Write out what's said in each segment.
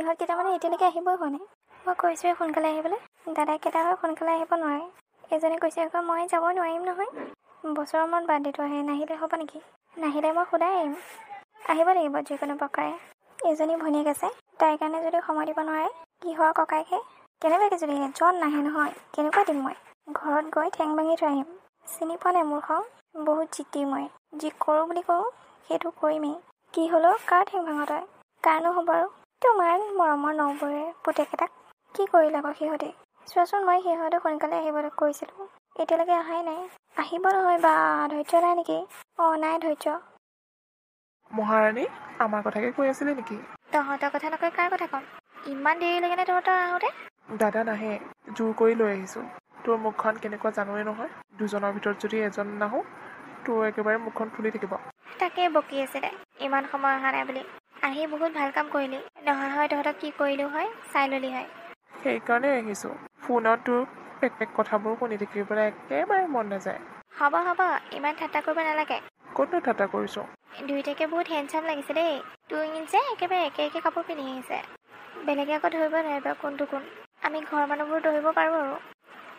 ইহঁতকেইটা মানে এতিয়ালৈকে আহিবই হোৱা নাই। মই কৈছোঁৱে সোনকালে আহিবলৈ, দাদাকেইটা হৈ সোনকালে আহিব নোৱাৰে। এজনে কৈছে আকৌ মই যাব নোৱাৰিম নহয়, বছৰৰ মূৰত বাৰ্থডেটো আহে, নাহিলে হ'ব নেকি? নাহিলে মই সদায় আহিম, আহিব লাগিব যিকোনো প্ৰকাৰে। এজনী ভনীয়েক আছে, তাইৰ কাৰণে যদি সময় দিব নোৱাৰে, কিহৰ ককাইকহে? কেনেবাকৈ যদি এজন নাহে নহয়, কেনেকুৱা দিম মই? ঘৰত গৈ ঠেং ভাঙি থৈ আহিম। চিনি পোৱা নাই মোৰ খং? বহুত জিতি মই, যি কৰোঁ বুলি কওঁ সেইটো কৰিমেই। কি হ'লেও কাৰ ঠেং ভাঙ তই? কাৰণো হ'ব আৰু তোমাৰ মৰমৰ নবৌৰে পুতেকেইটাক কি কৰিলে আকৌ সিহঁতে? চোৱাচোন, মই সিহঁতক সোনকালে আহিবলৈ কৈছিলোঁ, এতিয়ালৈকে অহাই নাই। আহিব নহয় বা, ধৈৰ্য নাই নেকি? অঁ নাই ধৈৰ্য। মহাৰাণী, আমাৰ কথাকে কৈ আছিলে নেকি? তহঁতৰ কথা নকৈ কাৰ কথা ক'ম? ইমান দেৰি লাগেনে তহঁতৰ আহোঁতে? দাদা নাহে, জোৰ কৰি লৈ আহিছোঁ। তোৰ মুখখন কেনেকুৱা জানোৱেই নহয়, দুজনৰ ভিতৰত যদি এজন নাহোঁ, তোৰ একেবাৰে মুখখন ফুলি থাকিব। তাকেই বকি আছিলে ইমান সময় অহা নাই বুলি। আহি বহুত ভাল কাম কৰিলি, নহা হয় তহঁতক কি কৰিলোঁ হয় চাই ল'লি হয়। সেইকাৰণে আহিছোঁ। ফোনত তোৰ পেক কথাবোৰ শুনি থাকিবলৈ একেবাৰে মন নাযায়। হ'ব হ'ব, ইমান ঠাট্টা কৰিব নালাগে। ক'তনো ঠাট্টা কৰিছোঁ? দুইটাকে বহুত হেণ্ডচাম লাগিছে দেই। তোৰ যে একেবাৰে একে একে কাপোৰ পিন্ধি আহিছে, বেলেগে আকৌ ধৰিব নোৱাৰিব কোনটো কোন। আমি ঘৰৰ মানুহবোৰ ধৰিব পাৰোঁ আৰু।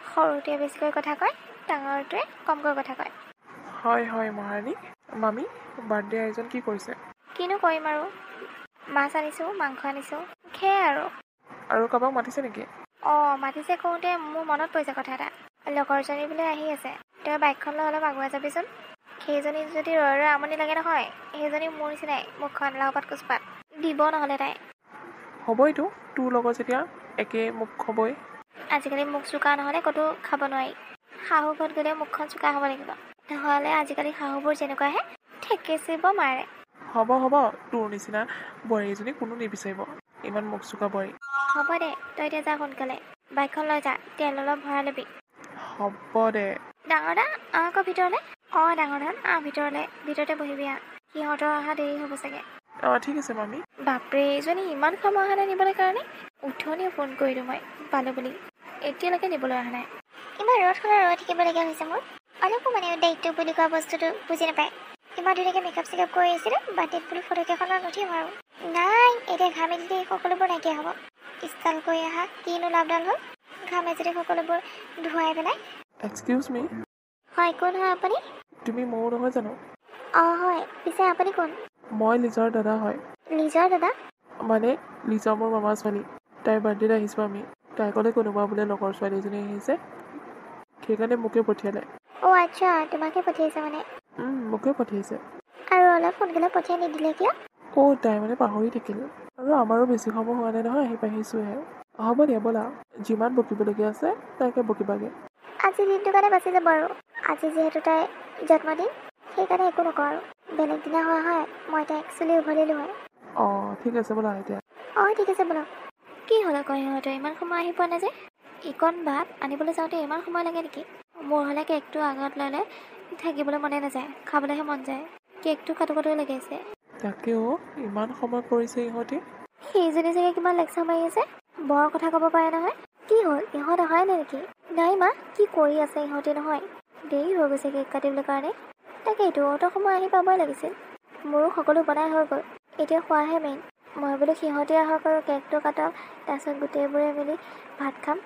সৰুটোৱে বেছিকৈ কথা কয়, ডাঙৰটোৱে কমকৈ কথা কয়। হয় হয় মহাৰাণী। মামী, বাৰ্থডে আয়োজন কি কৰিছে? কিনো কৰিম আৰু, মাছ আনিছোঁ, মাংস আনিছোঁ, সেয়াই আৰু। আৰু কাৰোবাক মাতিছে নেকি? অঁ মাতিছে কওঁতে মোৰ মনত পৰিছে কথা এটা। লগৰজনী বোলে আহি আছে, তই বাইকখন লৈ অলপ আগুৱাই যাবিচোন। সেইজনী যদি ৰৈ ৰৈ আমনি লাগে নহয়, সেইজনী মোৰ নিচিনাই, মুখখন লাওপাত কোচপাত। দিব নহ'লে তাই। হ'বইতো, তোৰ লগত যেতিয়া একেই মুখ হ'বই। আজিকালি মুখ চোকা নহ'লে ক'তো খাব নোৱাৰি। শাহু ঘৰত গ'লে মুখখন চোকা হ'ব লাগিব, নহ'লে আজিকালি শাহুবোৰ যেনেকুৱাহে ঠেকেচিব মাৰে। হ'ব হ'ব, তোৰ নিচিনা বোৱাৰী এজনী কোনো নিবিচাৰিব, ইমান মুখ চোকা বোৱাৰী। হ'ব দে, তই এতিয়া যা সোনকালে, বাইকখন লৈ যা, তেল অলপ ভৰাই ল'বি। হ'ব দে। ডাঙৰ দা, আকৌ ভিতৰলৈ। অঁ ডাঙৰ দা, ভিতৰলৈ, ভিতৰতে বহিবি আহ, সিহঁতৰ অহা দেৰি হ'ব চাগে। অঁ ঠিক আছে মামী। বাপৰে, এইজনী ইমান সময় অহা নাই নিবলৈ কাৰণে। উঠনিয়ে ফোন কৰিলোঁ মই, পালোঁ বুলি, এতিয়ালৈকে নিবলৈ অহা নাই। ইমান ৰ'দখনত ৰৈ থাকিবলগীয়া হৈছে মোৰ। অলপো মানে দায়িত্ব বুলি কোৱা বস্তুটো বুজি নাপায়। ইমান ধুনীয়াকৈ মেকআপ চেকআপ কৰি আহিছিলোঁ, বাৰ্থডেত বোলো ফটোকেইখনত নুঠিম আৰু। নাই, এতিয়া ঘামি যদি সকলোবোৰ নাইকিয়া হ'ব। ষ্টাইল কৰি আহা কিনো লাভডাল হ'ল? ঘামে যদি সকলোবোৰ ধুৱাই পেলাই। এক্সকিউজ মি। হয়, কোন হয় আপুনি? তুমি ময়ো নহয় জানো? অঁ হয়, পিছে আপুনি কোন? মই লিজাৰ দাদা হয়। লিজাৰ দাদা? মানে লিজা মোৰ মামাৰ ছোৱালী, তাইৰ বাৰ্থডেত আহিছোঁ আমি। তাই ক'লে কোনোবা বোলে লগৰ ছোৱালী এজনী আহিছে, সেইকাৰণে মোকে পঠিয়ালে। অঁ আচ্ছা, তোমাকে পঠিয়াইছে মানে? মোকে পঠিয়াইছে। আৰু অলপ সোনকালে পঠিয়াই নিদিলে কিয়? অঁ তাই মানে পাহৰি থাকিল, আৰু আমাৰো বেছি সময় হোৱা নাই নহয়, আহি পাইছোঁহে। হ'ব দিয়া ব'লা, যিমান বকিবলগীয়া আছে তাইকে বকিবাগে। আজি দিনটোৰ কাৰণে বাচি যাব আৰু। আজি যিহেতু তাইৰ জন্মদিন, সেইকাৰণে একো নকওঁ আৰু। বেলেগ দিনা হোৱা হয় মই তাইক একচুৱেলি উভলিলোঁ হয়। অঁ ঠিক আছে ব'লা এতিয়া। অঁ ঠিক আছে ব'লক। কি হ'ল আকৌ সিহঁতে ইমান সময় আহি পোৱা নাই যে? ইকণ ভাত আনিবলৈ যাওঁতে ইমান সময় লাগে নেকি? মোৰ হ'লে কেকটো আগত লৈ লৈ থাকিবলৈ মনে নাযায়, খাবলৈহে মন যায়। কেকটো কাটো কাটো লাগি আছে। তাকেও ইমান সময় কৰিছে ইহঁতে। সেইজনী চাগে কিমান লেকচাৰ মাৰি আছে, বৰ কথা ক'ব পাৰে নহয়। কি হ'ল, ইহঁত অহাই নাই নেকি? নাই মা, কি কৰি আছে ইহঁতে নহয়? দেৰি হৈ গৈছে কেক কাটিবলৈ কাৰণে। তাকেইতো অত সময় আহি পাবই লাগিছিল। মোৰো সকলো বনাই হৈ গ'ল, এতিয়া খোৱাহে মেইন। মই বোলো সিহঁতে আহক আৰু কেকটো কাটক, তাৰপিছত গোটেইবোৰে মিলি ভাত খাম।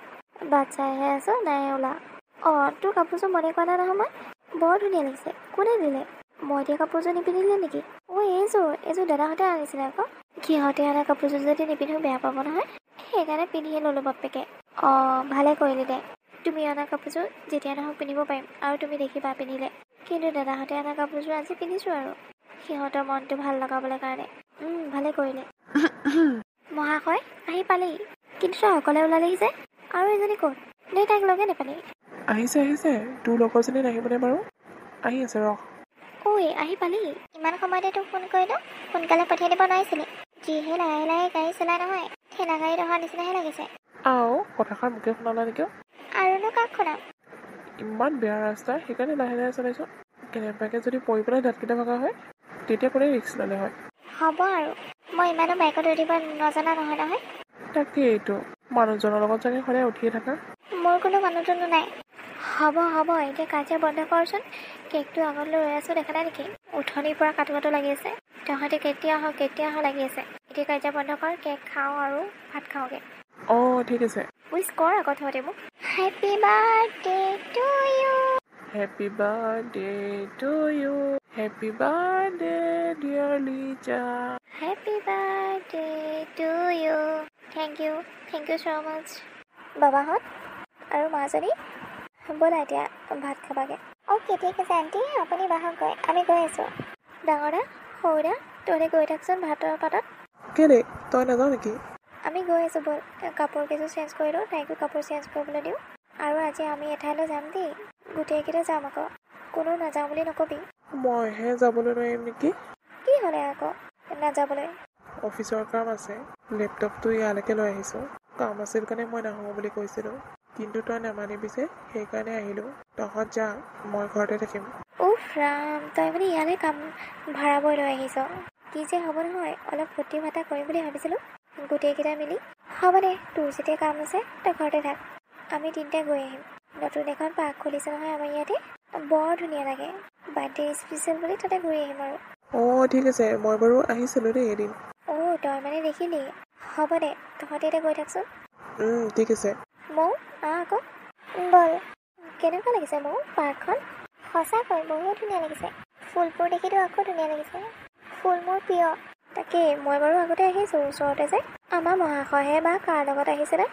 বাট চাইহে আছোঁ, নাই ওলা। অঁ তোৰ কাপোৰযোৰ মনে কৰা নাই নহয় মই। বৰ ধুনীয়া লাগিছে, কোনে দিলে? মই দিয়া কাপোৰযোৰ নিপিন্ধিলে নেকি? অঁ এইযোৰ দাদাহঁতে আনিছিলে আকৌ। সিহঁতে অনা কাপোৰযোৰ যদি নিপিন্ধো বেয়া পাব নহয়, সেইকাৰণে পিন্ধিয়ে ল'লোঁ বাপেকে। অঁ ভালে কৰিলি দে, তুমি অনা কাপোৰযোৰ যেতিয়া নহওক পিন্ধিব পাৰিম, আৰু তুমি দেখিবা পিন্ধিলে। কিন্তু দাদাহঁতে অনা কাপোৰযোৰ আজি পিন্ধিছোঁ আৰু, সিহঁতৰ মনটো ভাল লগাবলৈ কাৰণে। ভালে কৰিলে। মহাশয় আহি পালেই, কিন্তু তই অকলে ওলালেহি যে? আৰু এজনী ক'ত? নে তাইক লগে নাপালি? আহিছে, তোৰ লগৰজনী নাহিবনে বাৰু? আহি আছে ৰহ। ঐ আহি পালি? ইমান সময়তে তোক ফোন কৰিলোঁ, সোনকালে পঠিয়াই দিব নোৱাৰিছিলি? যিহে লাহে লাহে গাড়ী চলাই নহয়, ঠেলা গাড়ীত অহাৰ নিচিনাহে লাগিছে। কথাষাৰ মোকে শুনালা নেকি? আৰুনো কাক শুনাম? ইমান বেয়া ৰাস্তা, সেইকাৰণে লাহে লাহে চলাইছোঁ। কেনেবাকৈ যদি পৰি পেলাই দাঁতকেইটা ভগা হয়, তেতিয়া কোনে ৰিক্স ল'লে হয়? হ'ব আৰু, মই ইমানো বাইকত উঠিব নজনা নহয়। তাকেইতো, মানুহজনৰ লগত চাগে সদায় উঠিয়ে থাকা। মোৰ কোনো মানুহজনো নাই। হ'ব এতিয়া কাজিয়া বন্ধ কৰচোন। কেকটো আগত লৈ ৰৈ আছোঁ দেখা নাই নেকি? উঠনিৰ পৰা কাটো লাগি আছে। তহঁতে কেতিয়া আহ লাগি আছে। এতিয়া কাজিয়া বন্ধ কৰ, কেক খাওঁ আৰু ভাত খাওঁগৈ। অঁ ঠিক আছে। উইচ কৰ আকৌ তহঁতে মোক। Happy birthday to you. Happy birthday to you. Happy birthday dear Lisa. Happy birthday to you. Thank you so' much. বাবাহঁত আৰু মাজনী ব'লা এতিয়া ভাত খাবাগে। অ'কে ঠিক আছে আণ্টি, আপুনি বাহকগৈ, আমি গৈ আছোঁ। ডাঙৰ দা, সৰু দা, তহঁতে গৈ থাকচোন ভাতৰ পাতত। কেলে তই নাযাওঁ নেকি? আমি গৈ আছোঁ ব'ল। কাপোৰ কেইযোৰ চেঞ্জ কৰি দিওঁ, তাইকো কাপোৰ চেঞ্জ কৰিবলৈ দিওঁ। আৰু আজি আমি এঠাইলৈ যাম দেই, গোটেইকেইটা যাম আকৌ। কোনো নাযাওঁ বুলি নকবি। মইহে যাবলৈ নোৱাৰিম নেকি? কি হ'লে আকৌ নাযাবলৈ? অফিচৰ কাম আছে। লেপটপটো ইয়ালৈকে লৈ আহিছোঁ। কাম আছিল কাৰণে মই নাহোঁ বুলি কৈছিলোঁ, কিন্তু তই নামানিবি যে, সেইকাৰণে আহিলোঁ। তহঁত যা, মই ঘৰতে থাকিম। উফ ৰাম, তই মানে ইয়ালৈ কাম ভাড়াবই লৈ আহিছ। কি যে হ'ব নহয়, অলপ ফূৰ্তি ফাৰ্তা কৰিম বুলি ভাবিছিলোঁ গোটেইকেইটা মিলি। হ'ব দে, তোৰ যেতিয়া কাম আছে তই ঘৰতে থাক, আমি তিনিটাই গৈ আহিম। নতুন এখন পাৰ্ক খুলিছে নহয় আমাৰ ইয়াতে, বৰ ধুনীয়া লাগে। বাৰ্থডে স্পেচিয়েল বুলি তাতে ঘূৰি আহিম আৰু। অঁ ঠিক আছে, মই বাৰু আহিছিলোঁ দেই এদিন। অঁ তই মানে দেখিলি। হ'ব দে, তহঁতে এতিয়া গৈ থাকচোন। ঠিক আছে। মৌ আকৌ ব'ল। কেনেকুৱা লাগিছে মৌ পাৰ্কখন? সঁচাকৈ বহুত ধুনীয়া লাগিছে। ফুলবোৰ দেখিতো আকৌ ধুনীয়া লাগিছে। ফুল মোৰ প্ৰিয়। তাকেই, মই বাৰু আগতে আহিছোঁ ওচৰতে যে। আমাৰ মহাশয়হে বা কাৰ লগত আহিছিলে?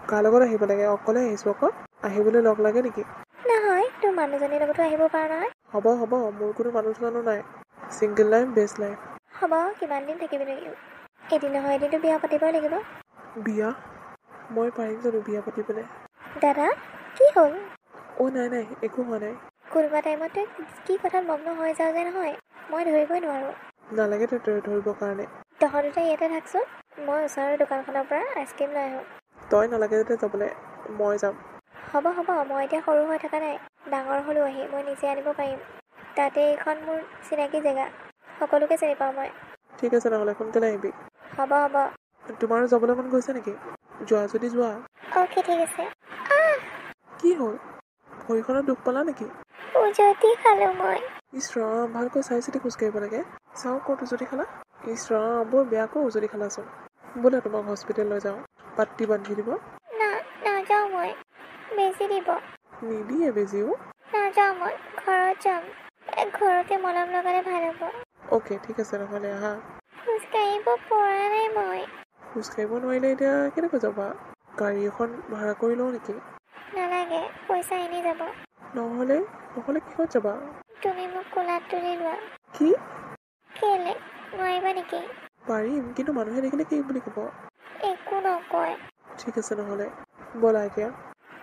কাৰ লগত আহিব লাগে? অকলে আহিছোঁ আকৌ। আহিবলৈ লগ লাগে নেকি? নহয়, তোৰ মানুহজনীৰ লগতো আহিব পাৰ নহয়। হ'ব মোৰ কোনো মানুহ চানুহ নাই। Single life best life. হ'ব, কিমান দিন থাকিবি লাগিব? এদিন নহয় এদিনতো বিয়া পাতিবই লাগিব। বিয়া? মই পাৰিম জানো বিয়া পাতিবলৈ? দাদা, কি হ'ল? অঁ নাই, একো হোৱা নাই। কোনোবা টাইমতে কি কথাত মগ্ন হৈ যাওঁ যে নহয়, মই ধৰিবই নোৱাৰোঁ। নালাগে তই ধৰিবৰ কাৰণে। তহঁত দুটা ইয়াতে থাকচোন, মই ওচৰৰ দোকানখনৰ পৰা আইচক্ৰীম লৈ আহোঁ। তই নালাগে যাতে যাবলৈ, মই যাম। হ'ব, মই এতিয়া সৰু হৈ থকা নাই, ডাঙৰ হ'লোঁ আহি, মই নিজে আনিব পাৰিম। তাতে এইখন মোৰ চিনাকি জেগা, সকলোকে চিনি পাওঁ মই। ঠিক আছে নহ'লে, সোনকালে আহিবি। হ'ব। তোমাৰো যাবলৈ মন গৈছে নেকি? যোৱা যদি যোৱা। অ'কে ঠিক আছে। কি হ'ল? ভৰিখনত দুখ পালা নেকি? উজতি খালোঁ মই। ইছ ৰাম, ভালকৈ চাই চিতি খোজকাঢ়িব লাগে। চাওঁ ক'ত উজতি খালা? ইছ ৰাম, বৰ বেয়াকৈ উজতি খালাচোন। ব'লা তোমাক হস্পিটেল লৈ যাওঁ, পাট্টি বান্ধি দিব। নাযাওঁ মই, বেজি দিব। নিদিয়ে বেজিও। নাযাওঁ মই, ঘৰত যাম। ঘৰতে মলম লগালে ভাল হ'ব। অ'কে ঠিক আছে নহ'লে আহা। খোজকাঢ়িব পৰা নাই মই। খোজকাঢ়িব নোৱাৰিলে এতিয়া কেনেকৈ যাবা? গাড়ী এখন ভাড়া কৰি লওঁ নেকি? নালাগে, পইচা এনেই যাব। নহ'লে কিহত যাবা? তুমি মোক কোলাত তুলি লোৱা। কি? কেলে নোৱাৰিবা নেকি? পাৰিম, কিন্তু মানুহে দেখিলে কি বুলি ক'ব? একো নকয়। ঠিক আছে নহ'লে, ব'লা এতিয়া।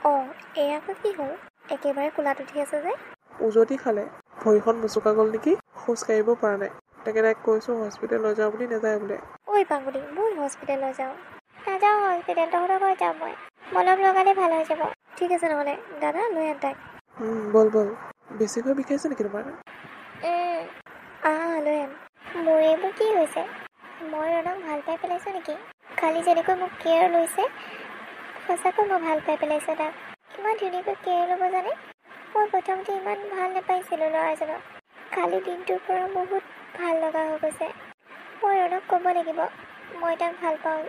অঁ, এয়া আকৌ কি হ'ল? একেবাৰে কোলাত উঠি আছে যে? উজতি খালে, ভৰিখন মোচোকা গ'ল নেকি? খোজ কাঢ়িব পৰা নাই। তাকে তাইক কৈছোঁ হস্পিটেল লৈ যাওঁ বুলি, নাযায় বোলে। ঐ পাংগুলি, ব'ল হস্পিটেল লৈ যাওঁ। নাযাওঁ হস্পিটেল, তহঁতৰ ঘৰত যাম মই। মলম লগালে ভাল হৈ যাব। ঠিক আছে নহ'লে, দাদা লৈ আন তাইক। ব'ল। বেছিকৈ বিষাইছে নেকি তোমাৰ? লৈ আন। মোৰ এইবোৰ কি হৈছে? মই ৰণক ভাল পাই পেলাইছোঁ নেকি? খালি যেনেকৈ মোক কেয়াৰ লৈছে, সঁচাকৈ মই ভাল পাই পেলাইছোঁ তাক। ইমান ধুনীয়াকৈ কেয়াৰ ল'ব জানে। মই প্ৰথমতে ইমান ভাল নাপাইছিলোঁ ল'ৰাজনক। কালি দিনটোৰ পৰা বহুত ভাল লগা হৈ গৈছে। মই ৰণক ক'ব লাগিব, মই তাক ভাল পাওঁ।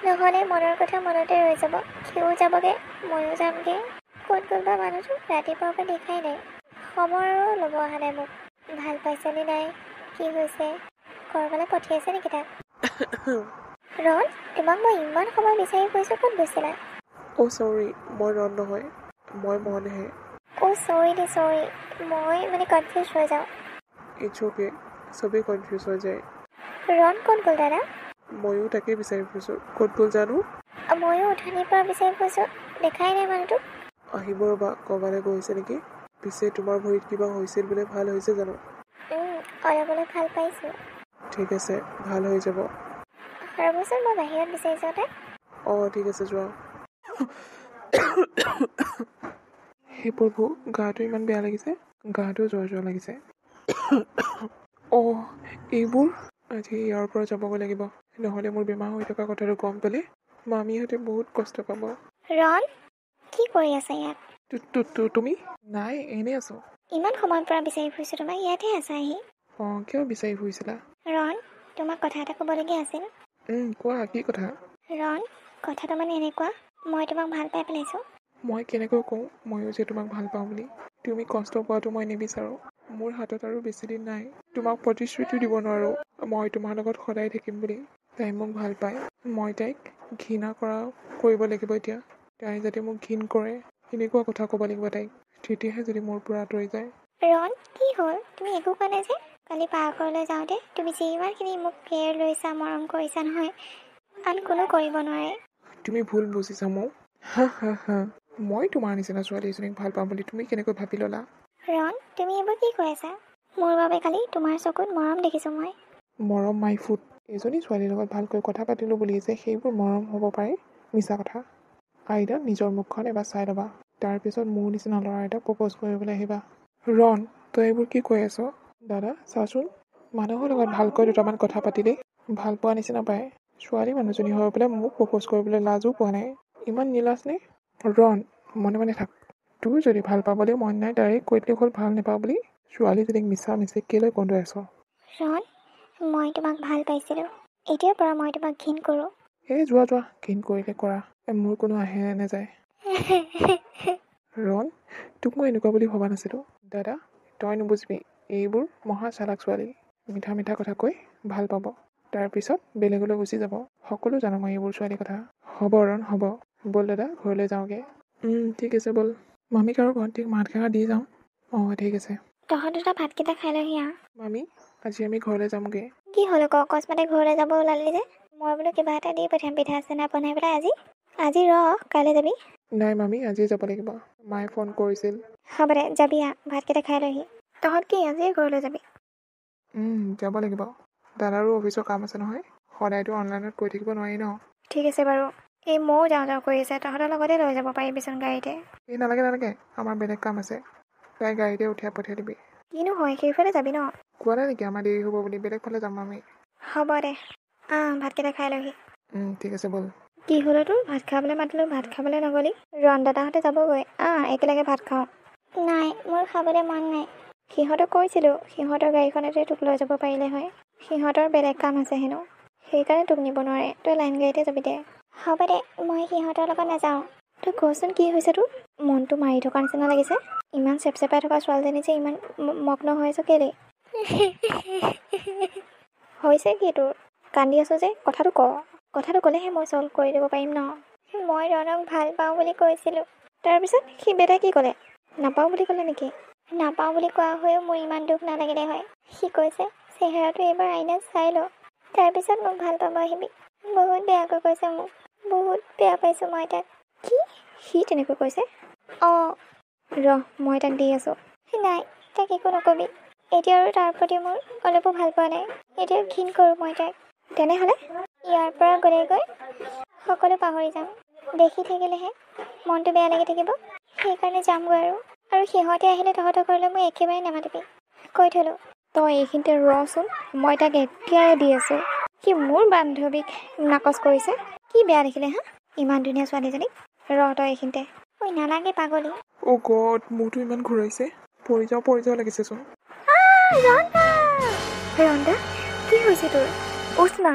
নহ'লে মনৰ কথা মনতে ৰৈ যাব। সিও যাবগৈ, ময়ো যামগৈ। ক'ত গ'ল বা মানুহটো? ৰাতিপুৱাৰ পৰা দেখাই নাই। সময়ৰো ল'ব অহা নাই মোক। ভাল পাইছেনে নাই, কি হৈছে, ক'ৰবালৈ পঠিয়াইছে নেকি তাক? ৰণ, তোমাক মই ইমান সময় বিচাৰি ফুৰিছোঁ, ক'ত গৈছিলা? অ' চৰি, মই ৰণ নহয়, মই মনহে। অ' চৰি, মই মানে কনফিউজ হৈ যাওঁ। ইটছ অ'কে, চবেই কনফিউজ হৈ যায়। ৰণ ক'ত গ'ল দাদা? ময়ো তাকেই বিচাৰি ফুৰিছোঁ, ক'ত গ'ল জানো? ময়ো উঠনিৰ পৰা বিচাৰি ফুৰিছোঁ, দেখাই নাই মানুহটোক। আহিব ৰ'বা, ক'ৰবালৈ গৈছে নেকি? পিছে তোমাৰ ভৰিত কিবা হৈছিল বোলে, ভাল হৈছে জানো? অলপ ভাল পাইছোঁ। ঠিক আছে, ভাল হৈ যাব। ৰ'বচোন, মই বাহিৰত বিচাৰিছোঁ তাইক। অঁ ঠিক আছে, যোৱা। সেই প্ৰভু, গাটো ইমান বেয়া লাগিছে, গাটো জ্বৰ লাগিছে। অঁ, এইবোৰ আজি ইয়াৰ পৰা যাবগৈ লাগিব, নহ'লে মোৰ বেমাৰ হৈ থকা কথাটো গম পালে মামীহঁতে বহুত কষ্ট পাব। ৰণ, কি কৰি আছা ইয়াত? তুমি? নাই, এনেই আছোঁ। ইমান সময়ৰ পৰা বিচাৰি ফুৰিছোঁ তোমাক, ইয়াতে আছা আহি। অঁ কিয় বিচাৰি ফুৰিছিলা? ৰণ, তোমাক কথা এটা ক'বলগীয়া আছিল। কোৱা কি কথা? ৰণ, কথাটো মানে এনেকুৱা, মই তোমাক ভাল পাই পেলাইছোঁ। মই কেনেকৈ কওঁ ময়ো যে তোমাক ভাল পাওঁ বুলি? তুমি কষ্ট পোৱাটো মই নিবিচাৰোঁ। মোৰ হাতত আৰু বেছি দিন নাই। তোমাক প্ৰতিশ্ৰুতিও দিব নোৱাৰোঁ মই তোমাৰ লগত সদায় থাকিম বুলি। তাই মোক ভাল পায়, মই তাইক ঘৃণা কৰিব লাগিব এতিয়া। তাই যাতে মোক ঘৃণ কৰে এনেকুৱা কথা ক'ব লাগিব তাইক, তেতিয়াহে যদি মোৰ পৰা আঁতৰি যায়। ৰণ, কি হ'ল? তুমি একো কোৱা নাই যে? কালি পাৰ্কলৈ যাওঁতে তুমি যিমানখিনি মোক কেয়াৰ লৈছা, মৰম কৰিছা নহয়, আন কোনো কৰিব নোৱাৰে। তুমি ভুল বুজিছা মোক। হা মই তোমাৰ নিচিনা ছোৱালী এজনীক ভাল পাওঁ বুলি তুমি কেনেকৈ ভাবি ল'লা? ৰণ, তুমি এইবোৰ কি কৈ আছা? মোৰ বাবে কালি তোমাৰ চকুত মৰম দেখিছোঁ মই। মৰম মাই ফুট। এজনী ছোৱালীৰ লগত ভালকৈ কথা পাতিলোঁ বুলি যে সেইবোৰ মৰম হ'ব পাৰে, মিছা কথা। আইতা নিজৰ মুখখন এবাৰ চাই ল'বা, তাৰপিছত মোৰ নিচিনা ল'ৰা এটাক প্ৰপ'জ কৰিবলৈ আহিবা। ৰণ, তই এইবোৰ কি কৈ আছ? দাদা চাচোন, মানুহৰ লগত ভালকৈ দুটামান কথা পাতিলেই ভাল পোৱা নিচিনা পায়। ছোৱালী মানুহজনী হৈ পেলাই মোক প্ৰপ'জ কৰিবলৈ লাজো পোৱা নাই, ইমান নিলাজ নে? ৰণ, মনে মনে থাক। তোৰ যদি ভাল পাবলৈ মন নাই ডাইৰেক্ট কৈ দিলেই হ'ল ভাল নাপাওঁ বুলি। ছোৱালীজনীক মিছা মিছি কেলৈ কন্দুৱাই আছ? ৰণ, মই তোমাক ভাল পাইছিলোঁ, এতিয়াৰ পৰা মই তোমাক ঘৃণ কৰোঁ। যোৱা ঘৃণ কৰিলে কৰা, মোৰ কোনো আহে নাযায়। ৰণ, তোক মই এনেকুৱা বুলি ভবা নাছিলোঁ। দাদা তই নুবুজিবি, এইবোৰ মহা চালাক ছোৱালী। মিঠা মিঠা কথা কৈ ভাল পাব, তাৰপিছত বেলেগলৈ গুচি যাব। সকলো জানো মই এইবোৰ ছোৱালীৰ কথা। হ'ব ৰণ হ'ব, ব'ল দাদা ঘৰলৈ যাওঁগৈ। ঠিক আছে ব'ল। মামীক আৰু ভণ্টিক মাত এষাৰ দি যাওঁ। ঠিক আছে। তহঁত দুটা ভাতকেইটা খাই লহি আহ। মামী আজি আমি ঘৰলৈ যামগৈ। কি হ'ল আকৌ অকস্মাতে ঘৰলৈ যাব ওলালি যে? মই বোলো কিবা এটা দি পঠিয়াম পিঠা চিঠা বনাই পেলাই আজি কাইলৈ যাবি? নাই মামী আজি যাব লাগিব, মায়ে ফোন কৰিছিল। হ'ব দে যাবি আহ, ভাতকেইটা খাই লহি। তহঁত কি আজিয়ে ঘৰলৈ যাবি? যাব লাগিব, দাদাৰো অফিচৰ কাম আছে নহয়, সদায়তো অনলাইনত কৈ থাকিব নোৱাৰি ন। ঠিক আছে বাৰু, এই ময়ো যাওঁ কৰি আছে, তহঁতৰ লগতে লৈ যাব পাৰিবিচোন গাড়ীতে। নালাগে, আমাৰ বেলেগ কাম আছে, তাই গাড়ীতে উঠাই পঠিয়াই দিবি। কিনো হয়, সেইফালে যাবি ন? কোৱা নাই নেকি আমাৰ দেৰি হ'ব বুলি? বেলেগ ফালে যাম আমি। হ'ব দে, ভাতকেইটা খাই লহি। ঠিক আছে ব'ল। কি হ'ল তোৰ? ভাত খাবলৈ মাতিলোঁ, ভাত খাবলৈ নগলি? ৰণ দাদাহঁতে যাবগৈ, একেলগে ভাত খাওঁ। নাই, মোৰ খাবলৈ মন নাই। সিহঁতক কৈছিলোঁ, সিহঁতৰ গাড়ীখনতে তোক লৈ যাব পাৰিলে হয়। সিহঁতৰ বেলেগ কাম আছে হেনো, সেইকাৰণে তোক নিব নোৱাৰে, তই লাইন গাড়ীতে যাবি দে। হ'ব দে, মই সিহঁতৰ লগত নাযাওঁ। তই কচোন কি হৈছে তোৰ? মনটো মাৰি থকাৰ নিচিনা লাগিছে। ইমান চেপচেপাই থকা ছোৱালীজনী যে ইমান মগ্ন হৈ আছ কেলেই? হৈছে কি তোৰ? কান্দি আছ যে, কথাটো ক'লেহে মই চল্ভ কৰি দিব পাৰিম ন। মই ৰণক ভাল পাওঁ বুলি কৈছিলোঁ, তাৰপিছত সি বেটাই কি ক'লে? নাপাওঁ বুলি ক'লে নেকি? নাপাওঁ বুলি কোৱা হৈও মোৰ ইমান দুখ নালাগিলে হয়। সি কৈছে চেহেৰাটো এইবাৰ আইনাত চাই ল, তাৰপিছত মোক ভাল পাব আহিবি। বহুত বেয়াকৈ কৈছে মোক, বহুত বেয়া পাইছোঁ মই তাক। কি? সি তেনেকৈ কৈছে? মই তাক দি আছোঁ। নাই, তাক একো নকবি। এতিয়া আৰু তাৰ প্ৰতি মোৰ অলপো ভাল পোৱা নাই, এতিয়া ঘৃণ কৰোঁ মই তাক। তেনেহ'লে ইয়াৰ পৰা গ'লেগৈ সকলো পাহৰি যাম। দেখি থাকিলেহে মনটো বেয়া লাগি থাকিব, সেইকাৰণে যামগৈ আৰু সিহঁতে আহিলে তহঁতৰ ঘৰলৈ মই একেবাৰে নামাতিবি, কৈ থলোঁ। তই এইখিনিতে ৰচোন, মই তাক এতিয়াই দি আছোঁ। সি মোৰ বান্ধৱীক নাকচ কৰিছে, কি বেয়া দেখিলে ইমান ধুনীয়া ছোৱালীজনীক। তই এইখিনিতে। ঐ নালাগে পাগলী। গড, মোৰতো ইমান ঘূৰাইছে, পৰি যাওঁ লাগিছেচোন। ৰন্দা, কি হৈছে তোৰ? উঠ না।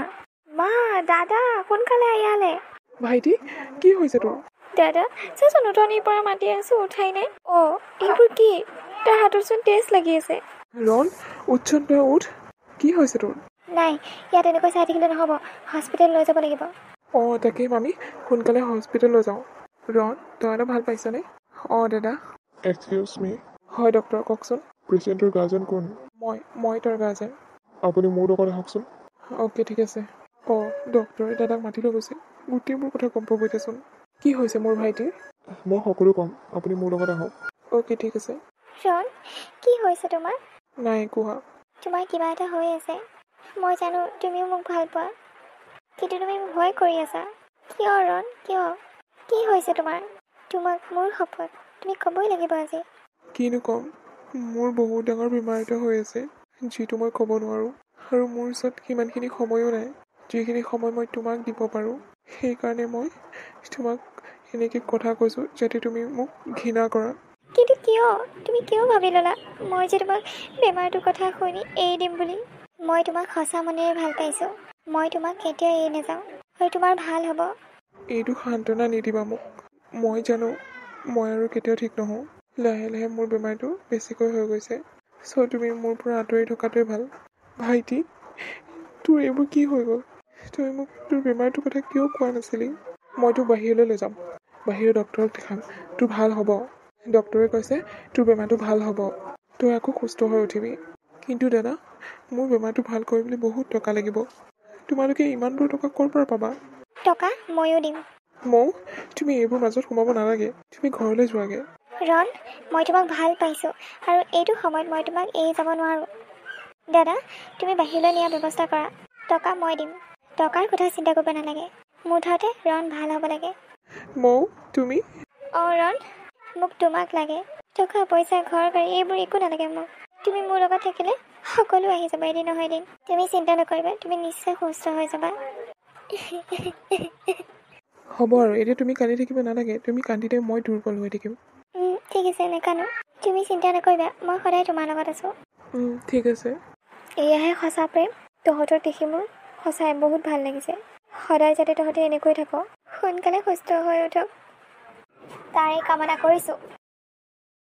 মা, দাদা, সোনকালে ইয়ালে। ভাইটি, কি হৈছে তোৰ? দাদা, চাচোন উঠনিৰ পৰা মাতি আছোঁ, উঠাই নাই। এইবোৰ কি? তাৰ হাততচোন তেজ লাগি আছে। ৰণ, উঠচোন তই উঠ, কি হৈছে তোৰ? নাই, ইয়াত এনেকৈ চাই থাকিলে নহ'ব, হস্পিটেল লৈ যাব লাগিব। তাকেই মামী, সোনকালে হস্পিটেল লৈ যাওঁ। ৰণ, তই অলপ ভাল পাইছনে? দাদা। এক্সকিউজ মি। হয় ডক্টৰ, কওকচোন। পেচেণ্টৰ গাৰ্জেন কোন? মই তাৰ গাৰ্জেন। আপুনি মোৰ লগত আহকচোন। ঠিক আছে। ডক্টৰে দাদাক মাতি লৈ গৈছে, গোটেইবোৰ কথা গম পাব এতিয়াচোন। কি হৈছে মোৰ ভাইটিৰ? মই সকলো ক'ম, আপুনি মোৰ লগত আহক। ঠিক আছে। ৰণ, কি হৈছে তোমাৰ? নাই একো হোৱা। তোমাৰ কিবা এটা হৈ আছে, মই জানো তুমিও মোক ভাল পোৱা, কিন্তু তুমি ভয় কৰি আছা। কিয় ৰণ, কিয়? কি হৈছে তোমাৰ? তোমাক মোৰ শপত, তুমি ক'বই লাগিব আজি। কিনো ক'ম, মোৰ বহুত ডাঙৰ বেমাৰ এটা হৈ আছে, যিটো মই ক'ব নোৱাৰোঁ, আৰু মোৰ ওচৰত সিমানখিনি সময়ো নাই, যিখিনি সময় মই তোমাক দিব পাৰোঁ। সেইকাৰণে মই তোমাক এনেকৈ কথা কৈছোঁ যাতে তুমি মোক ঘৃণা কৰা। কিন্তু কিয় তুমি কিয় ভাবি ল'লা মই যে তোমাক বেমাৰটোৰ কথা শুনি এৰি দিম বুলি? মই তোমাক সঁচা মনেৰে ভাল পাইছোঁ। মই তোমাক কেতিয়াও এৰি নাযাওঁ আৰু তোমাৰ ভাল হ'ব। এইটো সান্তনা নিদিবা মোক। মই জানো মই আৰু কেতিয়াও ঠিক নহওঁ। লাহে লাহে মোৰ বেমাৰটো বেছিকৈ হৈ গৈছে। চ' তুমি মোৰ পৰা আঁতৰি থকাটোৱে ভাল। ভাইটি, তোৰ এইবোৰ কি হৈ গ'ল? তই মোক তোৰ বেমাৰটোৰ কথা কিয় কোৱা নাছিলি? মই তোক বাহিৰলৈ লৈ যাম। বাহিৰৰ ডক্তৰক দেখাম। তোৰ ভাল হ'ব। ডক্তৰে কৈছে তোৰ বেমাৰটো ভাল হ'ব। তই আকৌ সুস্থ হৈ উঠিবি। কিন্তু দাদা, মোৰ বেমাৰটো ভাল কৰিবলৈ বহুত টকা লাগিব। তোমালোকে ইমানবোৰ টকা ক'ৰ পৰা পাবা? টকা ময়ো দিম। মৌ, তুমি এইবোৰ মাজত সোমাব নালাগে। তুমি ঘৰলৈ যোৱাগৈ। ৰণ, মই তোমাক ভাল পাইছোঁ আৰু এইটো সময়ত মই তোমাক এৰি যাব নোৱাৰোঁ। দাদা, তুমি বাহিৰলৈ নিয়াৰ ব্যৱস্থা কৰা। টকা মই দিম। টকাৰ কথা চিন্তা কৰিব নালাগে। মুঠতে ৰণ ভাল হ'ব লাগে। মৌ, তুমি? অঁ ৰণ, মোক তোমাক লাগে। টকা পইচা ঘৰ গাড়ী এইবোৰ একো নালাগে মোক। তুমি মোৰ লগত থাকিলে সকলো আহি যাব এদিন নহয় এদিন। তুমি চিন্তা নকৰিবা, তুমি নিশ্চয় সুস্থ হৈ যাবা। হ'ব আৰু এতিয়া তুমি কান্দি থাকিব নালাগে। তুমি কান্দিলে মই দুৰ্বল হৈ থাকিম। ঠিক আছে, নেকানো। তুমি চিন্তা নকৰিবা, মই সদায় তোমাৰ লগত আছোঁ। ঠিক আছে। এয়াহে সঁচা প্ৰেম। তহঁতক দেখি মোৰ সঁচাই বহুত ভাল লাগিছে। সদায় যাতে তহঁতে এনেকৈ থাক, সোনকালে সুস্থ হৈ উঠক তাৰে কামনা কৰিছোঁ।